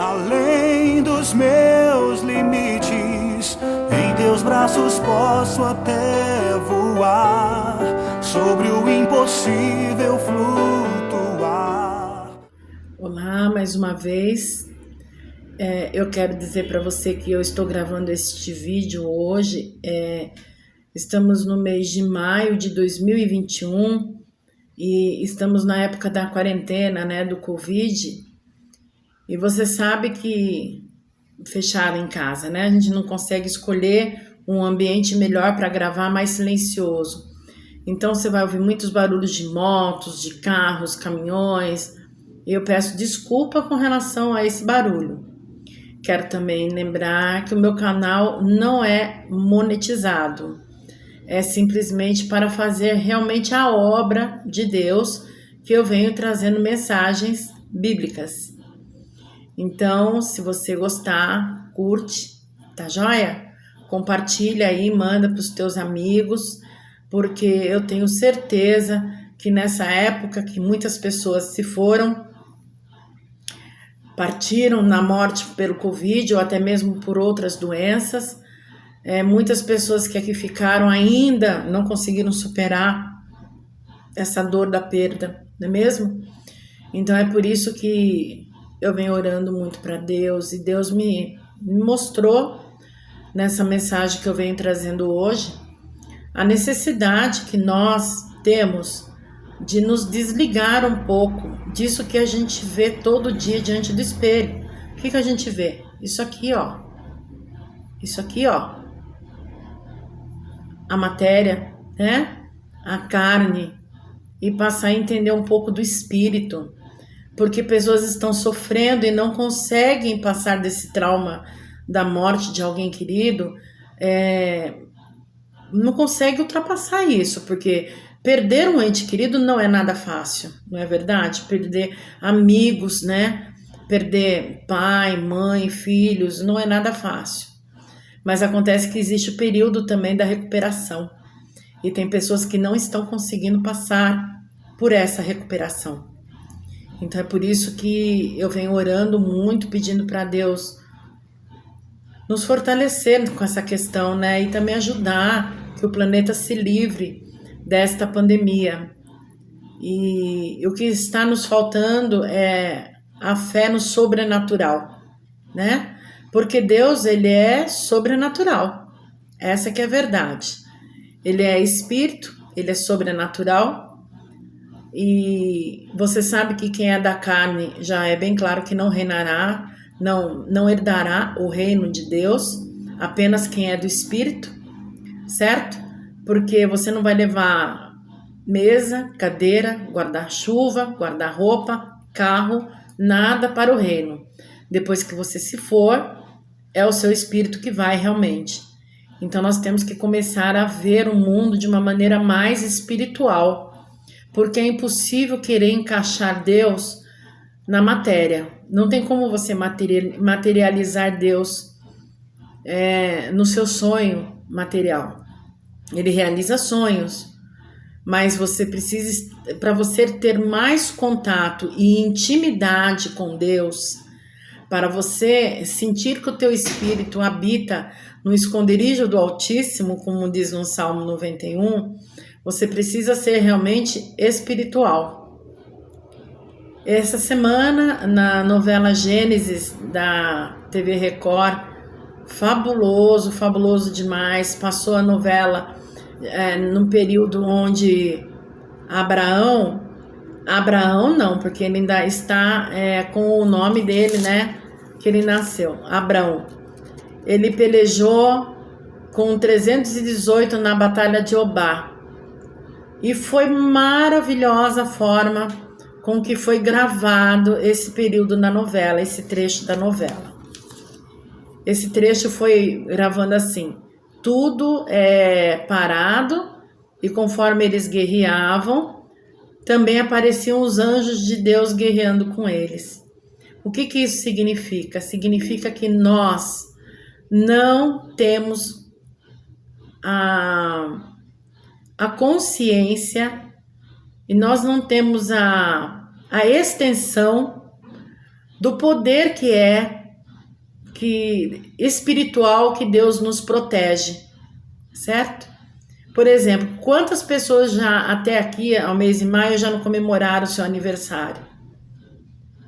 além dos meus limites. Em teus braços posso até voar, sobre o impossível flutuar. Olá, mais uma vez. Eu quero dizer para você que eu estou gravando este vídeo hoje. Estamos no mês de maio de 2021 e estamos na época da quarentena, né, do Covid. E você sabe que fecharam em casa, né? A gente não consegue escolher um ambiente melhor para gravar, mais silencioso. Então você vai ouvir muitos barulhos de motos, de carros, caminhões. E eu peço desculpa com relação a esse barulho. Quero também lembrar que o meu canal não é monetizado. É simplesmente para fazer realmente a obra de Deus, que eu venho trazendo mensagens bíblicas. Então, se você gostar, curte, tá joia? Compartilha aí, manda para os teus amigos, porque eu tenho certeza que nessa época que muitas pessoas se foram, partiram na morte pelo Covid ou até mesmo por outras doenças, muitas pessoas que aqui ficaram ainda não conseguiram superar essa dor da perda, não é mesmo? Então é por isso que eu venho orando muito para Deus, e Deus me mostrou nessa mensagem que eu venho trazendo hoje a necessidade que nós temos de nos desligar um pouco disso que a gente vê todo dia diante do espelho. O que a gente vê? Isso aqui, ó. Isso aqui, ó. A matéria, né? A carne. E passar a entender um pouco do espírito. Porque pessoas estão sofrendo e não conseguem passar desse trauma da morte de alguém querido. Não consegue ultrapassar isso, porque perder um ente querido não é nada fácil, não é verdade? Perder amigos, né? Perder pai, mãe, filhos, não é nada fácil. Mas acontece que existe o período também da recuperação. E tem pessoas que não estão conseguindo passar por essa recuperação. Então é por isso que eu venho orando muito, pedindo para Deus nos fortalecer com essa questão, né? E também ajudar que o planeta se livre desta pandemia. E o que está nos faltando é a fé no sobrenatural, né? Porque Deus, ele é sobrenatural. Essa que é a verdade. Ele é espírito, ele é sobrenatural. E você sabe que quem é da carne já é bem claro que não reinará, não herdará o reino de Deus, apenas quem é do espírito, certo? Porque você não vai levar mesa, cadeira, guarda-chuva, guarda-roupa, carro, nada para o reino. Depois que você se for, é o seu espírito que vai realmente. Então nós temos que começar a ver o mundo de uma maneira mais espiritual, porque é impossível querer encaixar Deus na matéria. Não tem como você materializar Deus no seu sonho material. Ele realiza sonhos, mas você precisa, para você ter mais contato e intimidade com Deus, para você sentir que o teu espírito habita no esconderijo do Altíssimo, como diz no Salmo 91, você precisa ser realmente espiritual. Essa semana, na novela Gênesis da TV Record, fabuloso, fabuloso demais. Passou a novela num período onde Abraão não, porque ele ainda está com o nome dele, né, que ele nasceu, Abrão. Ele pelejou com 318 na Batalha de Obá. E foi maravilhosa a forma com que foi gravado esse período na novela, esse trecho da novela. Esse trecho foi gravando assim, tudo parado, e conforme eles guerreavam, também apareciam os anjos de Deus guerreando com eles. O que isso significa? Significa que nós não temos a consciência e nós não temos a extensão do poder que espiritual que Deus nos protege, certo? Por exemplo, quantas pessoas já até aqui, ao mês de maio, já não comemoraram o seu aniversário?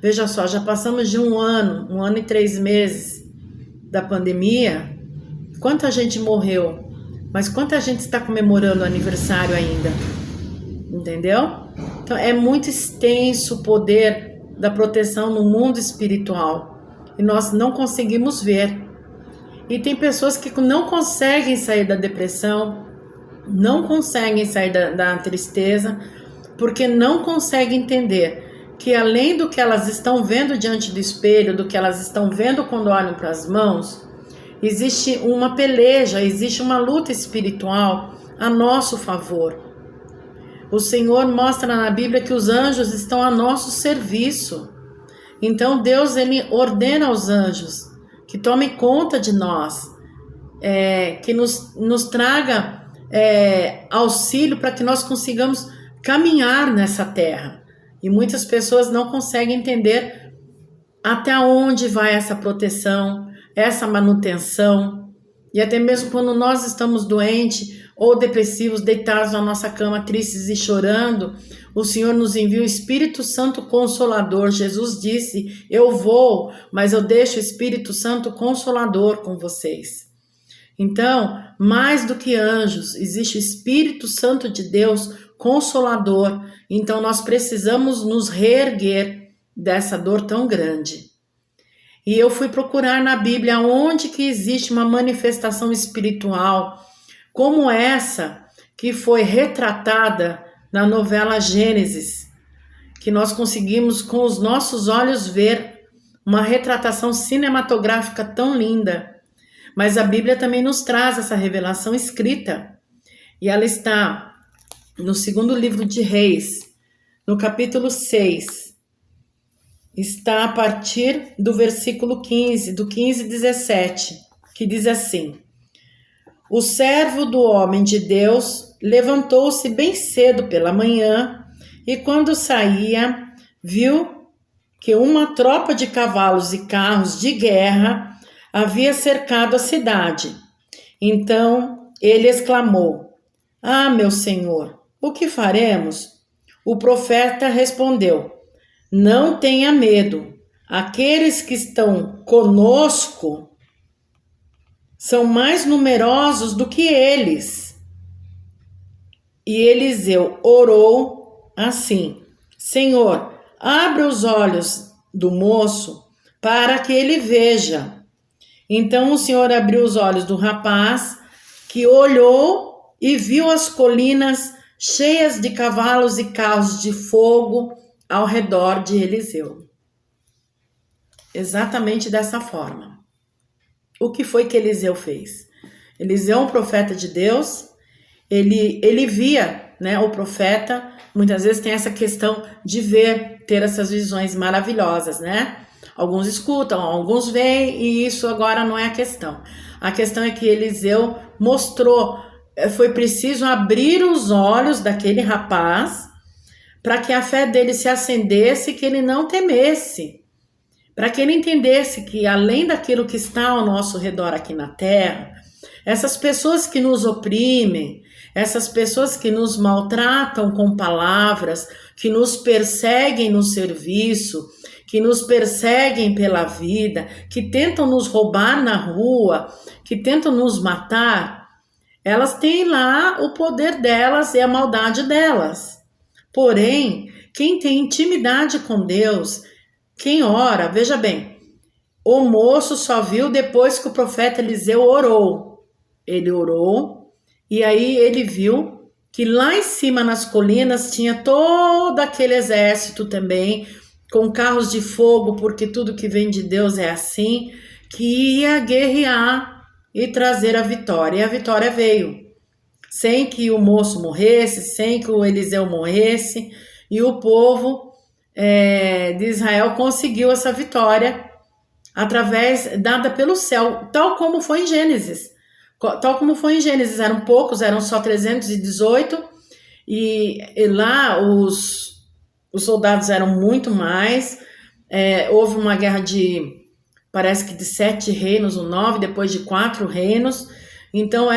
Veja só, já passamos de um ano e 3 meses da pandemia. Quanta gente morreu, mas quanta gente está comemorando o aniversário ainda? Entendeu? Então é muito extenso o poder da proteção no mundo espiritual e nós não conseguimos ver. E tem pessoas que não conseguem sair da depressão, não conseguem sair da tristeza, porque não conseguem entender que além do que elas estão vendo diante do espelho, do que elas estão vendo quando olham para as mãos, existe uma peleja, existe uma luta espiritual a nosso favor. O Senhor mostra na Bíblia que os anjos estão a nosso serviço. Então Deus, ele ordena aos anjos que tomem conta de nós, que nos traga auxílio para que nós consigamos caminhar nessa terra. E muitas pessoas não conseguem entender até onde vai essa proteção, essa manutenção. E até mesmo quando nós estamos doentes ou depressivos, deitados na nossa cama, tristes e chorando, o Senhor nos envia o Espírito Santo Consolador. Jesus disse, eu vou, mas eu deixo o Espírito Santo Consolador com vocês. Então, mais do que anjos, existe o Espírito Santo de Deus Consolador. Então, nós precisamos nos reerguer dessa dor tão grande. E eu fui procurar na Bíblia onde que existe uma manifestação espiritual como essa que foi retratada na novela Gênesis, que nós conseguimos com os nossos olhos ver uma retratação cinematográfica tão linda. Mas a Bíblia também nos traz essa revelação escrita. E ela está no 2º livro de Reis, no capítulo 6. Está a partir do versículo 15, do 15 e 17, que diz assim: O servo do homem de Deus levantou-se bem cedo pela manhã e quando saía, viu que uma tropa de cavalos e carros de guerra havia cercado a cidade. Então ele exclamou: Ah, meu senhor, o que faremos? O profeta respondeu: Não tenha medo, aqueles que estão conosco são mais numerosos do que eles. E Eliseu orou assim: Senhor, abre os olhos do moço para que ele veja. Então o Senhor abriu os olhos do rapaz, que olhou e viu as colinas cheias de cavalos e carros de fogo ao redor de Eliseu. Exatamente dessa forma. O que foi que Eliseu fez? Eliseu é um profeta de Deus, ele via, né, o profeta, muitas vezes tem essa questão de ver, ter essas visões maravilhosas, né? Alguns escutam, alguns veem, e isso agora não é a questão. A questão é que Eliseu mostrou, foi preciso abrir os olhos daquele rapaz para que a fé dele se acendesse e que ele não temesse. Para que ele entendesse que além daquilo que está ao nosso redor aqui na terra, essas pessoas que nos oprimem, essas pessoas que nos maltratam com palavras, que nos perseguem no serviço, que nos perseguem pela vida, que tentam nos roubar na rua, que tentam nos matar, elas têm lá o poder delas e a maldade delas. Porém, quem tem intimidade com Deus, quem ora, veja bem, o moço só viu depois que o profeta Eliseu orou. Ele orou e aí ele viu que lá em cima nas colinas tinha todo aquele exército também, com carros de fogo, porque tudo que vem de Deus é assim, que ia guerrear e trazer a vitória. E a vitória veio, sem que o moço morresse, sem que o Eliseu morresse, e o povo de Israel conseguiu essa vitória dada pelo céu, tal como foi em Gênesis. Tal como foi em Gênesis, eram poucos, eram só 318, e lá os soldados eram muito mais, houve uma guerra parece que de 7 reinos, ou 9, depois de 4 reinos. Então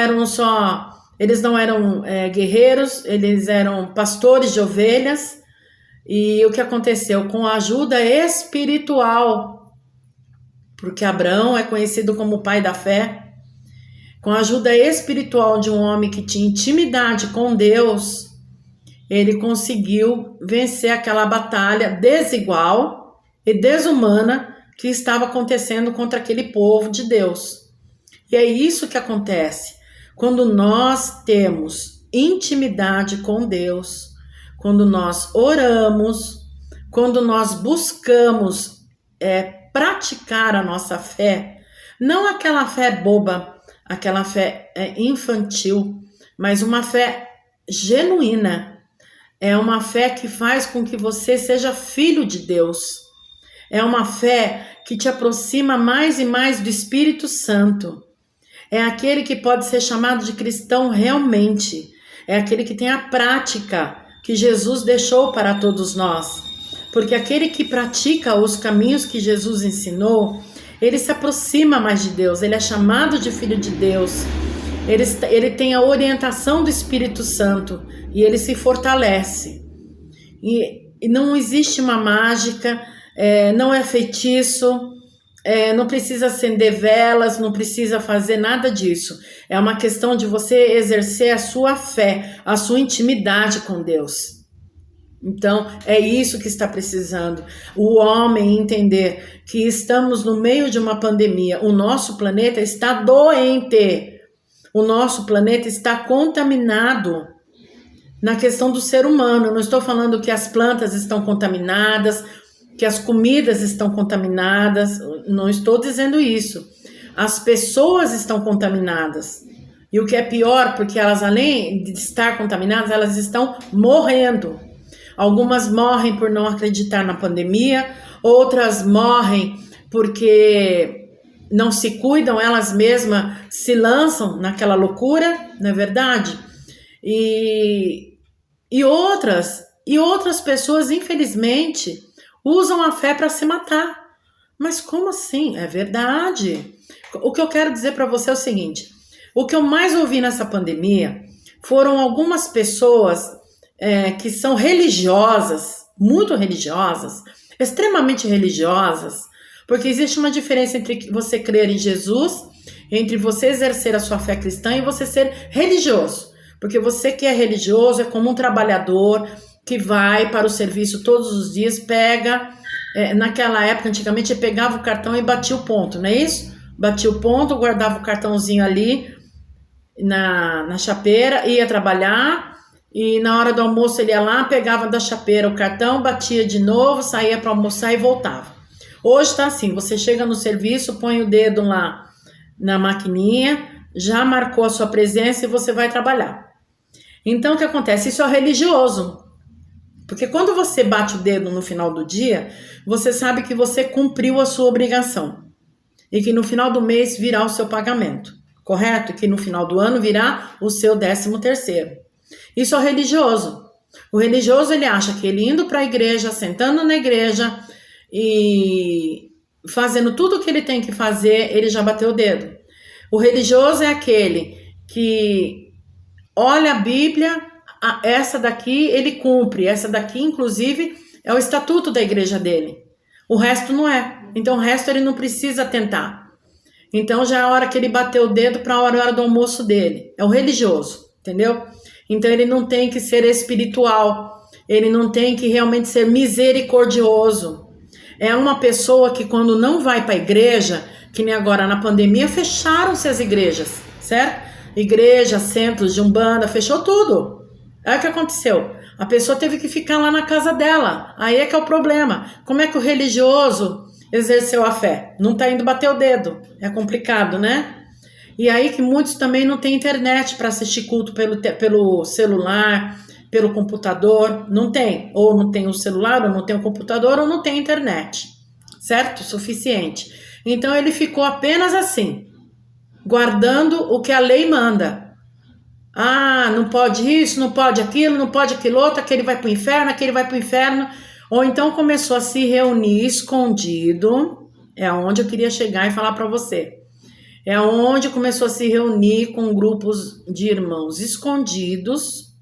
eles não eram guerreiros, eles eram pastores de ovelhas. E o que aconteceu? Com a ajuda espiritual, porque Abraão é conhecido como o pai da fé, com a ajuda espiritual de um homem que tinha intimidade com Deus, ele conseguiu vencer aquela batalha desigual e desumana que estava acontecendo contra aquele povo de Deus. E é isso que acontece quando nós temos intimidade com Deus, quando nós oramos, quando nós buscamos praticar a nossa fé, não aquela fé boba, aquela fé infantil, mas uma fé genuína. É uma fé que faz com que você seja filho de Deus. É uma fé que te aproxima mais e mais do Espírito Santo. É aquele que pode ser chamado de cristão realmente. É aquele que tem a prática que Jesus deixou para todos nós. Porque aquele que pratica os caminhos que Jesus ensinou, ele se aproxima mais de Deus, ele é chamado de filho de Deus. Ele tem a orientação do Espírito Santo e ele se fortalece. E não existe uma mágica, não é feitiço, não precisa acender velas, não precisa fazer nada disso. É uma questão de você exercer a sua fé, a sua intimidade com Deus. Então, é isso que está precisando. O homem entender que estamos no meio de uma pandemia. O nosso planeta está doente. O nosso planeta está contaminado na questão do ser humano. Eu não estou falando que as plantas estão contaminadas, que as comidas estão contaminadas. Não estou dizendo isso. As pessoas estão contaminadas. E o que é pior, porque elas, além de estar contaminadas, elas estão morrendo. Algumas morrem por não acreditar na pandemia, outras morrem porque não se cuidam, elas mesmas se lançam naquela loucura, não é verdade? E outras pessoas, infelizmente, usam a fé para se matar. Mas como assim? É verdade. O que eu quero dizer para você é o seguinte: o que eu mais ouvi nessa pandemia foram algumas pessoas que são religiosas, muito religiosas, extremamente religiosas, porque existe uma diferença entre você crer em Jesus, entre você exercer a sua fé cristã e você ser religioso. Porque você que é religioso é como um trabalhador que vai para o serviço todos os dias, naquela época, antigamente, pegava o cartão e batia o ponto, não é isso? Batia o ponto, guardava o cartãozinho ali na chapeira, ia trabalhar. E na hora do almoço ele ia lá, pegava da chapeira o cartão, batia de novo, saía para almoçar e voltava. Hoje tá assim, você chega no serviço, põe o dedo lá na maquininha, já marcou a sua presença e você vai trabalhar. Então o que acontece? Isso é religioso. Porque quando você bate o dedo no final do dia, você sabe que você cumpriu a sua obrigação. E que no final do mês virá o seu pagamento. Correto? E que no final do ano virá o seu 13º. Isso é o religioso. O religioso, ele acha que ele indo para a igreja, sentando na igreja e fazendo tudo o que ele tem que fazer, ele já bateu o dedo. O religioso é aquele que olha a Bíblia, essa daqui ele cumpre, essa daqui inclusive é o estatuto da igreja dele. O resto não é. Então o resto ele não precisa tentar. Então já é a hora que ele bateu o dedo para a hora do almoço dele. É o religioso, entendeu? Então ele não tem que ser espiritual, ele não tem que realmente ser misericordioso. É uma pessoa que quando não vai para a igreja, que nem agora na pandemia, fecharam-se as igrejas, certo? Igreja, centros de umbanda, fechou tudo. Aí o que aconteceu? A pessoa teve que ficar lá na casa dela. Aí é que é o problema. Como é que o religioso exerceu a fé? Não está indo bater o dedo. É complicado, né? E aí que muitos também não têm internet para assistir culto pelo celular, pelo computador. Não tem. Ou não tem o celular, ou não tem o computador, ou não tem internet. Certo? Suficiente. Então ele ficou apenas assim, guardando o que a lei manda. Ah, não pode isso, não pode aquilo outro, aquele vai para o inferno, aquele vai para o inferno. Ou então começou a se reunir escondido, é onde eu queria chegar e falar para você. É onde começou a se reunir com grupos de irmãos escondidos,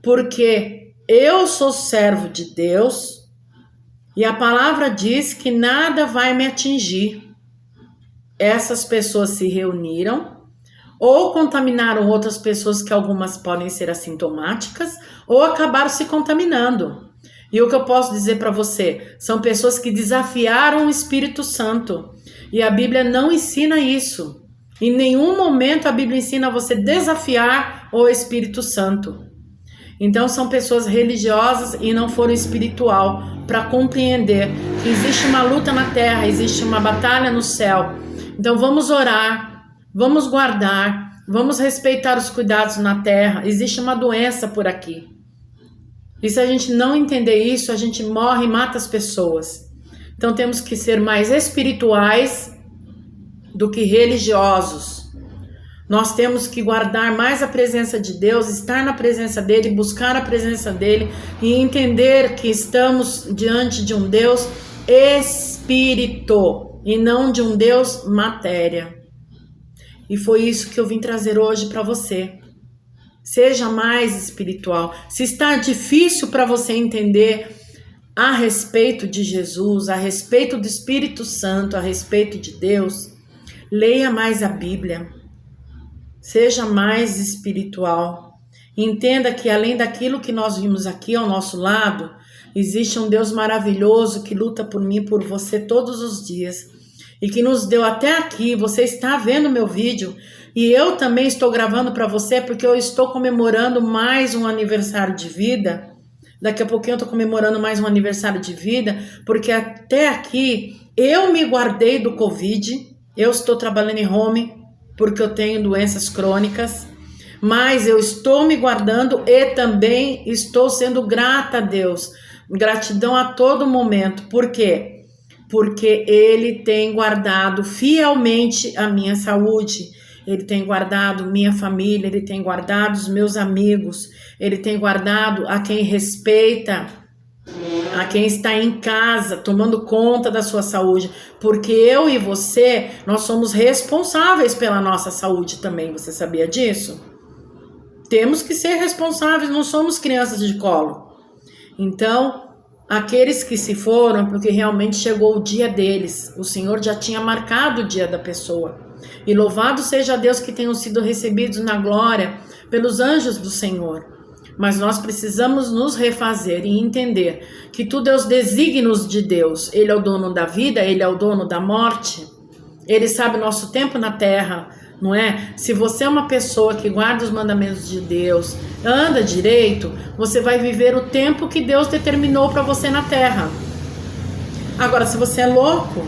porque eu sou servo de Deus e a palavra diz que nada vai me atingir. Essas pessoas se reuniram ou contaminaram outras pessoas, que algumas podem ser assintomáticas, ou acabaram se contaminando. E o que eu posso dizer para você? São pessoas que desafiaram o Espírito Santo. E a Bíblia não ensina isso. Em nenhum momento a Bíblia ensina você desafiar o Espírito Santo. Então são pessoas religiosas e não foram espiritual para compreender que existe uma luta na terra, existe uma batalha no céu. Então vamos orar, vamos guardar, vamos respeitar os cuidados na terra. Existe uma doença por aqui. E se a gente não entender isso, a gente morre e mata as pessoas. Então temos que ser mais espirituais do que religiosos. Nós temos que guardar mais a presença de Deus, estar na presença dele, buscar a presença dele e entender que estamos diante de um Deus espírito e não de um Deus matéria. E foi isso que eu vim trazer hoje para você. Seja mais espiritual. Se está difícil para você entender a respeito de Jesus, a respeito do Espírito Santo, a respeito de Deus, leia mais a Bíblia. Seja mais espiritual. Entenda que além daquilo que nós vimos aqui ao nosso lado, existe um Deus maravilhoso que luta por mim e por você todos os dias. E que nos deu até aqui. Você está vendo meu vídeo e eu também estou gravando para você porque eu estou comemorando mais um aniversário de vida. Daqui a pouquinho eu estou comemorando mais um aniversário de vida, porque até aqui eu me guardei do Covid. Eu estou trabalhando em home porque eu tenho doenças crônicas, mas eu estou me guardando e também estou sendo grata a Deus. Gratidão a todo momento. Por quê? Porque Ele tem guardado fielmente a minha saúde. Ele tem guardado minha família, Ele tem guardado os meus amigos, Ele tem guardado a quem respeita, a quem está em casa, tomando conta da sua saúde, porque eu e você, nós somos responsáveis pela nossa saúde também, você sabia disso? Temos que ser responsáveis, não somos crianças de colo. Então, aqueles que se foram, porque realmente chegou o dia deles, o Senhor já tinha marcado o dia da pessoa. E louvado seja Deus que tenham sido recebidos na glória pelos anjos do Senhor. Mas nós precisamos nos refazer e entender que tudo é os desígnios de Deus. Ele é o dono da vida, Ele é o dono da morte. Ele sabe o nosso tempo na terra, não é? Se você é uma pessoa que guarda os mandamentos de Deus, anda direito, você vai viver o tempo que Deus determinou para você na terra. Agora, se você é louco,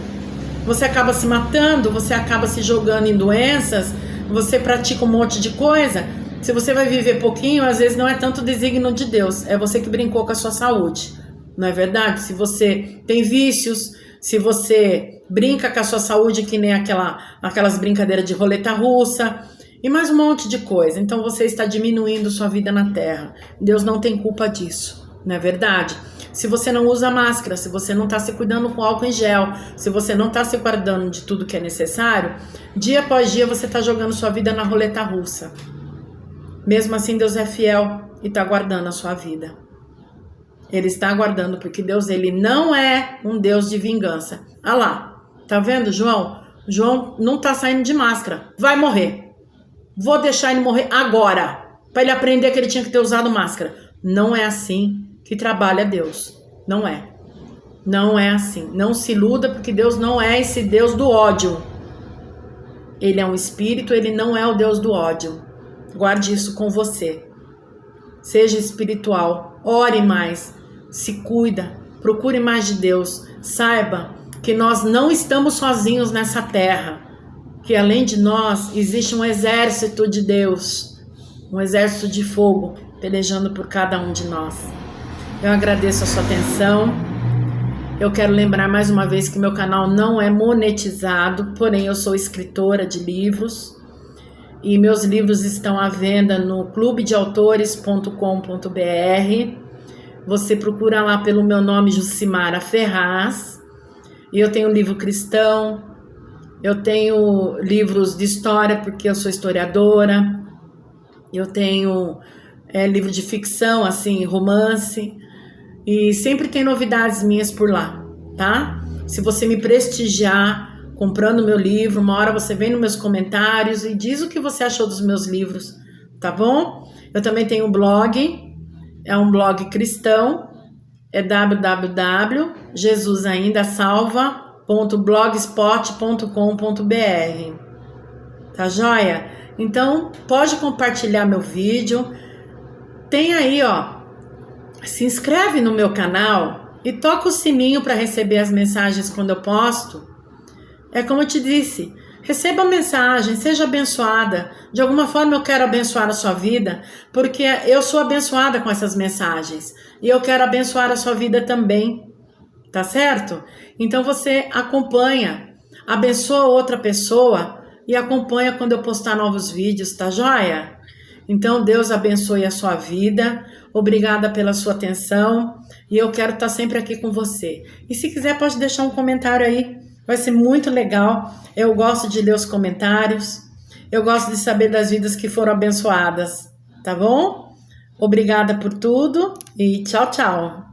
você acaba se matando, você acaba se jogando em doenças, você pratica um monte de coisa. Se você vai viver pouquinho, às vezes não é tanto desígnio de Deus, é você que brincou com a sua saúde, não é verdade? Se você tem vícios, se você brinca com a sua saúde que nem aquelas brincadeiras de roleta russa e mais um monte de coisa, então você está diminuindo sua vida na terra. Deus não tem culpa disso, não é verdade? Se você não usa máscara, se você não está se cuidando com álcool em gel, se você não está se guardando de tudo que é necessário, dia após dia você está jogando sua vida na roleta russa. Mesmo assim, Deus é fiel e está guardando a sua vida. Ele está guardando porque Deus, Ele não é um Deus de vingança. Ah lá, tá vendo, João? João não está saindo de máscara. Vai morrer. Vou deixar ele morrer agora, para ele aprender que ele tinha que ter usado máscara. Não é assim que trabalha Deus. Não é. Não é assim. Não se iluda, porque Deus não é esse Deus do ódio. Ele é um espírito, Ele não é o Deus do ódio. Guarde isso com você. Seja espiritual. Ore mais. Se cuida. Procure mais de Deus. Saiba que nós não estamos sozinhos nessa terra. Que além de nós, existe um exército de Deus. Um exército de fogo pelejando por cada um de nós. Eu agradeço a sua atenção. Eu quero lembrar mais uma vez que meu canal não é monetizado, porém eu sou escritora de livros e meus livros estão à venda no clubedeautores.com.br. você procura lá pelo meu nome, Jucimara Ferraz. E eu tenho livro cristão, eu tenho livros de história, porque eu sou historiadora, eu tenho livro de ficção, assim, romance, e sempre tem novidades minhas por lá, tá? Se você me prestigiar comprando meu livro, uma hora você vem nos meus comentários e diz o que você achou dos meus livros, tá bom? Eu também tenho um blog, é um blog cristão, é www.jesusaindasalva.blogspot.com.br, tá joia? Então, pode compartilhar meu vídeo, tem aí, ó, se inscreve no meu canal e toca o sininho para receber as mensagens quando eu posto. É como eu te disse, receba a mensagem, seja abençoada. De alguma forma eu quero abençoar a sua vida, porque eu sou abençoada com essas mensagens. E eu quero abençoar a sua vida também, tá certo? Então você acompanha, abençoa outra pessoa e acompanha quando eu postar novos vídeos, tá joia? Então Deus abençoe a sua vida, obrigada pela sua atenção e eu quero estar sempre aqui com você. E se quiser pode deixar um comentário aí, vai ser muito legal. Eu gosto de ler os comentários, eu gosto de saber das vidas que foram abençoadas, tá bom? Obrigada por tudo e tchau, tchau.